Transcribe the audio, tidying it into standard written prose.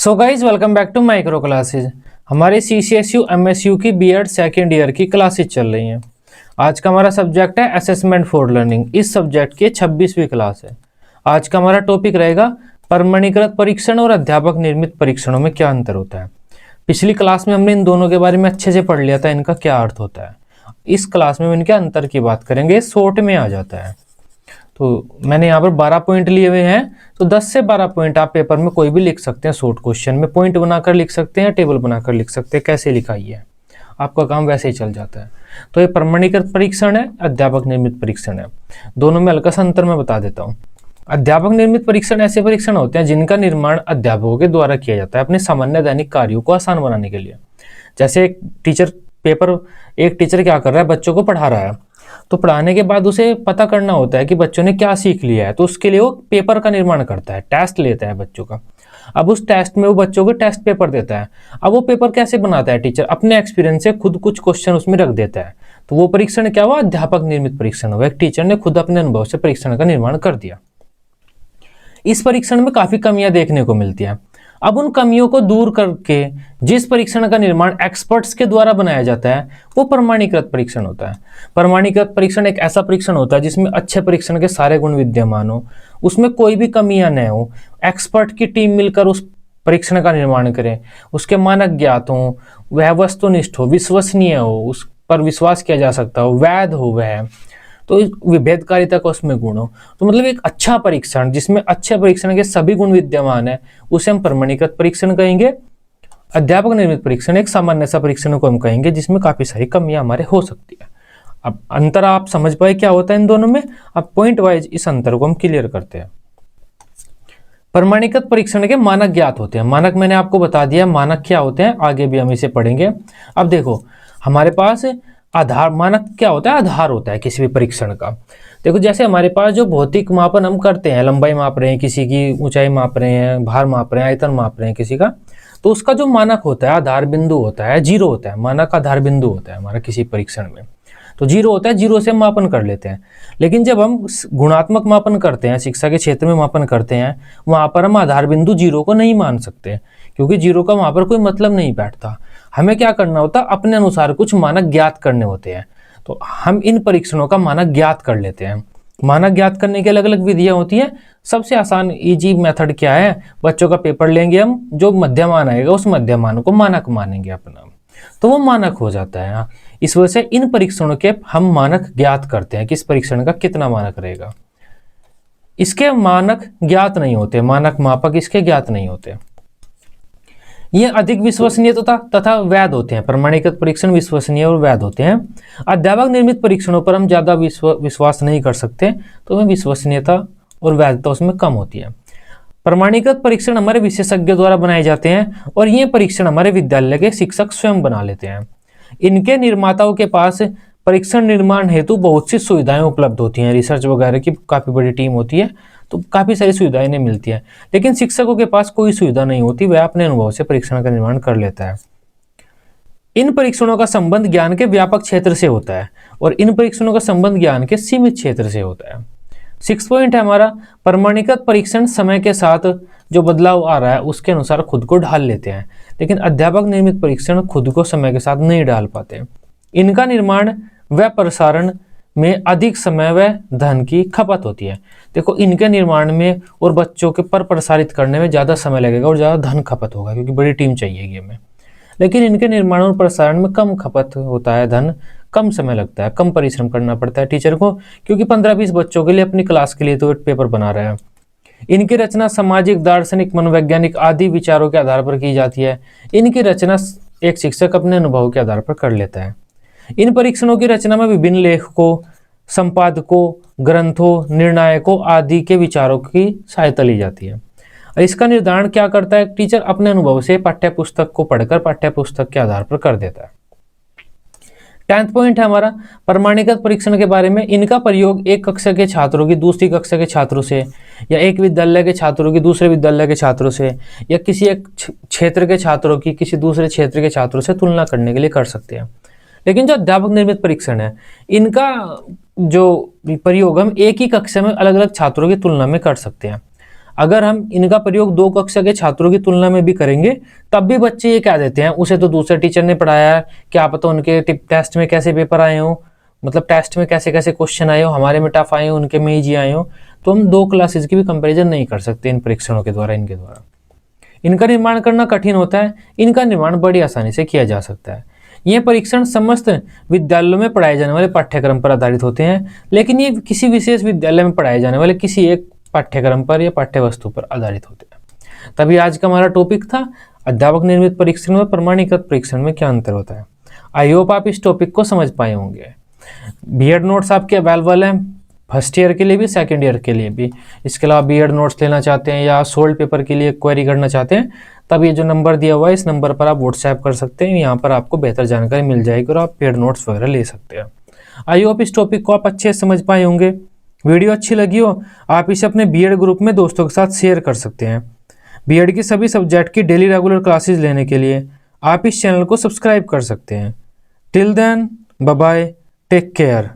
So guys welcome back to micro classes. हमारे CCSU MSU की BEd second year की classes चल रही हैं। आज का हमारा सब्जेक्ट है असेसमेंट फॉर लर्निंग। इस सब्जेक्ट की 26वीं क्लास है। आज का हमारा टॉपिक रहेगा प्रमाणीकृत परीक्षण और अध्यापक निर्मित परीक्षणों में क्या अंतर होता है। पिछली क्लास में हमने इन दोनों के बारे में अच्छे से पढ़ लिया था, इनका क्या अर्थ होता है। इस क्लास में हम इनके अंतर की बात करेंगे, शॉर्ट में आ जाता है। तो मैंने यहाँ पर 12 पॉइंट लिए हुए हैं, तो 10 से 12 पॉइंट आप पेपर में कोई भी लिख सकते हैं। शॉर्ट क्वेश्चन में पॉइंट बनाकर लिख सकते हैं, टेबल बनाकर लिख सकते हैं, कैसे लिखाई है आपका काम वैसे ही चल जाता है। तो ये प्रमाणीकृत परीक्षण है, अध्यापक निर्मित परीक्षण है। दोनों में हल्का सा अंतर मैं बता देता हूँ। अध्यापक निर्मित परीक्षण ऐसे परीक्षण होते हैं जिनका निर्माण अध्यापकों के द्वारा किया जाता है अपने सामान्य दैनिक कार्यों को आसान बनाने के लिए। जैसे एक टीचर क्या कर रहा है, बच्चों को पढ़ा रहा है, तो पढ़ाने के बाद उसे पता करना होता है कि बच्चों ने क्या सीख लिया है। तो उसके लिए वो पेपर का निर्माण करता है, टेस्ट लेता है बच्चों का। अब उस टेस्ट में वो बच्चों को टेस्ट पेपर देता है। अब वो पेपर कैसे बनाता है टीचर, अपने एक्सपीरियंस से खुद कुछ क्वेश्चन उसमें रख देता है। तो वो परीक्षण क्या हुआ, अध्यापक निर्मित परीक्षण हुआ। एक टीचर ने खुद अपने अनुभव से परीक्षण का निर्माण कर दिया। इस परीक्षण में काफी कमियां देखने को मिलती हैं। अब उन कमियों को दूर करके जिस परीक्षण का निर्माण एक्सपर्ट्स के द्वारा बनाया जाता है वो प्रमाणीकृत परीक्षण होता है। प्रमाणीकृत परीक्षण एक ऐसा परीक्षण होता है जिसमें अच्छे परीक्षण के सारे गुण विद्यमान हो, उसमें कोई भी कमियां न हो। एक्सपर्ट की टीम मिलकर उस परीक्षण का निर्माण करे, उसके मानक ज्ञात हो, वह वस्तुनिष्ठ हो, विश्वसनीय हो, उस पर विश्वास किया जा सकता हो, वैध हो वह, तो विभेदकारिता का उसमें गुण हो। तो मतलब एक अच्छा परीक्षण जिसमें अच्छे परीक्षण के सभी गुण विद्यमान है उसे हम प्रमाणीकृत परीक्षण कहेंगे। अध्यापक निर्मित परीक्षण एक सामान्य सा परीक्षण को हम कहेंगे जिसमें काफी सारी कमियां हमारे हो सकती है। अब अंतर आप समझ पाए क्या होता है इन दोनों में। अब पॉइंट वाइज इस अंतर को हम क्लियर करते हैं। प्रमाणीकृत परीक्षण के मानक ज्ञात होते हैं। मानक मैंने आपको बता दिया मानक क्या होते हैं, आगे भी हम इसे पढ़ेंगे। अब देखो हमारे पास आधार, मानक क्या होता है, आधार होता है किसी भी परीक्षण का। देखो जैसे हमारे पास जो भौतिक मापन हम करते हैं, लंबाई माप रहे हैं, किसी की ऊंचाई माप रहे हैं, भार माप रहे हैं, आयतन माप रहे हैं किसी का, तो उसका जो मानक होता है, आधार बिंदु होता है, जीरो होता है। मानक आधार बिंदु होता है हमारा किसी परीक्षण में, तो जीरो होता है, जीरो से हम मापन कर लेते हैं। लेकिन जब हम गुणात्मक मापन करते हैं, शिक्षा के क्षेत्र में मापन करते हैं, वहां पर हम आधार बिंदु जीरो को नहीं मान सकते, क्योंकि जीरो का वहां पर कोई मतलब नहीं बैठता। हमें क्या करना होता, अपने अनुसार कुछ मानक ज्ञात करने होते हैं। तो हम इन परीक्षणों का मानक ज्ञात कर लेते हैं। मानक ज्ञात करने की अलग अलग विधियां होती हैं। सबसे आसान इजी मेथड क्या है, बच्चों का पेपर लेंगे हम, जो मध्यमान आएगा उस मध्यमान को मानक मानेंगे अपना, तो वो मानक हो जाता है। इस वजह से इन परीक्षणों के हम मानक ज्ञात करते हैं, किस परीक्षण का कितना मानक रहेगा। इसके मानक ज्ञात नहीं होते, मानक मापक इसके ज्ञात नहीं होते। ये अधिक विश्वसनीय तथा वैध होते हैं। प्रमाणीकृत परीक्षण विश्वसनीय और वैध होते हैं। अध्यापक निर्मित परीक्षणों पर हम ज्यादा विश्वास नहीं कर सकते, तो हमें विश्वसनीयता और वैधता उसमें कम होती है। प्रमाणीकृत परीक्षण हमारे विशेषज्ञ द्वारा बनाए जाते हैं और ये परीक्षण हमारे विद्यालय के शिक्षक स्वयं बना लेते हैं। इनके निर्माताओं के पास परीक्षण निर्माण हेतु बहुत सी सुविधाएं उपलब्ध होती हैं। रिसर्च वगैरह की काफी बड़ी टीम होती है, तो काफी सारी सुविधाएं इन्हें मिलती है। लेकिन शिक्षकों के पास कोई सुविधा नहीं होती, वह अपने अनुभव से परीक्षण का निर्माण कर लेता है। इन परीक्षणों का संबंध ज्ञान के व्यापक क्षेत्र से होता है और इन परीक्षणों का संबंध ज्ञान के सीमित क्षेत्र से होता है। 6 पॉइंट है हमारा, प्रमाणीकृत परीक्षण समय के साथ जो बदलाव आ रहा है उसके अनुसार खुद को ढाल लेते हैं, लेकिन अध्यापक निर्मित परीक्षण खुद को समय के साथ नहीं ढाल पाते। इनका निर्माण व प्रसारण में अधिक समय व धन की खपत होती है। देखो इनके निर्माण में और बच्चों के पर प्रसारित करने में ज़्यादा समय लगेगा और ज़्यादा धन खपत होगा, क्योंकि बड़ी टीम चाहिए हमें। लेकिन इनके निर्माण और प्रसारण में कम खपत होता है, धन कम समय लगता है, कम परिश्रम करना पड़ता है टीचर को, क्योंकि 15-20 बच्चों के लिए अपनी क्लास के लिए तो पेपर बना रहा है। इनकी रचना सामाजिक, दार्शनिक, मनोवैज्ञानिक आदि विचारों के आधार पर की जाती है। इनकी रचना एक शिक्षक अपने अनुभव के आधार पर कर लेता है। इन परीक्षणों की रचना में विभिन्न लेखकों, संपादकों, ग्रंथों, निर्णायकों आदि के विचारों की सहायता ली जाती है। इसका निर्धारण क्या करता है, टीचर अपने अनुभव से पाठ्य पुस्तक को पढ़कर पाठ्य पुस्तक के आधार पर कर देता है। 10th पॉइंट है हमारा, प्रमाणीकृत परीक्षण के बारे में। इनका प्रयोग एक कक्षा के छात्रों की दूसरी कक्षा के छात्रों से, या एक विद्यालय के छात्रों की दूसरे विद्यालय के छात्रों से, या किसी एक क्षेत्र के छात्रों की किसी दूसरे क्षेत्र के छात्रों से तुलना करने के लिए कर सकते हैं। लेकिन जो अध्यापक निर्मित परीक्षण है, इनका जो प्रयोग हम एक ही कक्षा में अलग अलग छात्रों की तुलना में कर सकते हैं। अगर हम इनका प्रयोग 2 कक्षा के छात्रों की तुलना में भी करेंगे तब भी बच्चे ये कह देते हैं उसे तो दूसरे टीचर ने पढ़ाया है, क्या पता उनके टेस्ट में कैसे पेपर आए हो, मतलब टेस्ट में कैसे कैसे क्वेश्चन आए हो, हमारे में टफ आए हो, उनके में ईजी आए हो। तो हम 2 क्लासेज की भी कंपैरिजन नहीं कर सकते इन परीक्षणों के द्वारा। इनके द्वारा इनका निर्माण करना कठिन होता है, इनका निर्माण बड़ी आसानी से किया जा सकता है। ये परीक्षण समस्त विद्यालयों में पढ़ाए जाने वाले पाठ्यक्रम पर आधारित होते हैं, लेकिन ये किसी विशेष विद्यालय में पढ़ाए जाने वाले किसी एक पाठ्यक्रम पर या पाठ्य वस्तु पर आधारित होते हैं। तभी आज का हमारा टॉपिक था अध्यापक निर्मित परीक्षण और प्रमाणीकृत परीक्षण में क्या अंतर होता है। आई होप आप इस टॉपिक को समझ पाए होंगे। बीएड नोट्स आपके अवेलेबल हैं फर्स्ट ईयर के लिए भी, सेकंड ईयर के लिए भी। इसके अलावा बीएड नोट्स लेना चाहते हैं या सोल्ड पेपर के लिए क्वेरी करना चाहते हैं, तब ये जो नंबर दिया हुआ है इस नंबर पर आप व्हाट्सएप कर सकते हैं। यहाँ पर आपको बेहतर जानकारी मिल जाएगी और आप पेड नोट्स वगैरह ले सकते हैं। आई होप इस टॉपिक को आप अच्छे से समझ पाए होंगे। वीडियो अच्छी लगी हो आप इसे अपने बीएड ग्रुप में दोस्तों के साथ शेयर कर सकते हैं। बीएड की सभी सब्जेक्ट की डेली रेगुलर क्लासेस लेने के लिए आप इस चैनल को सब्सक्राइब कर सकते हैं। Till then bye bye, take care.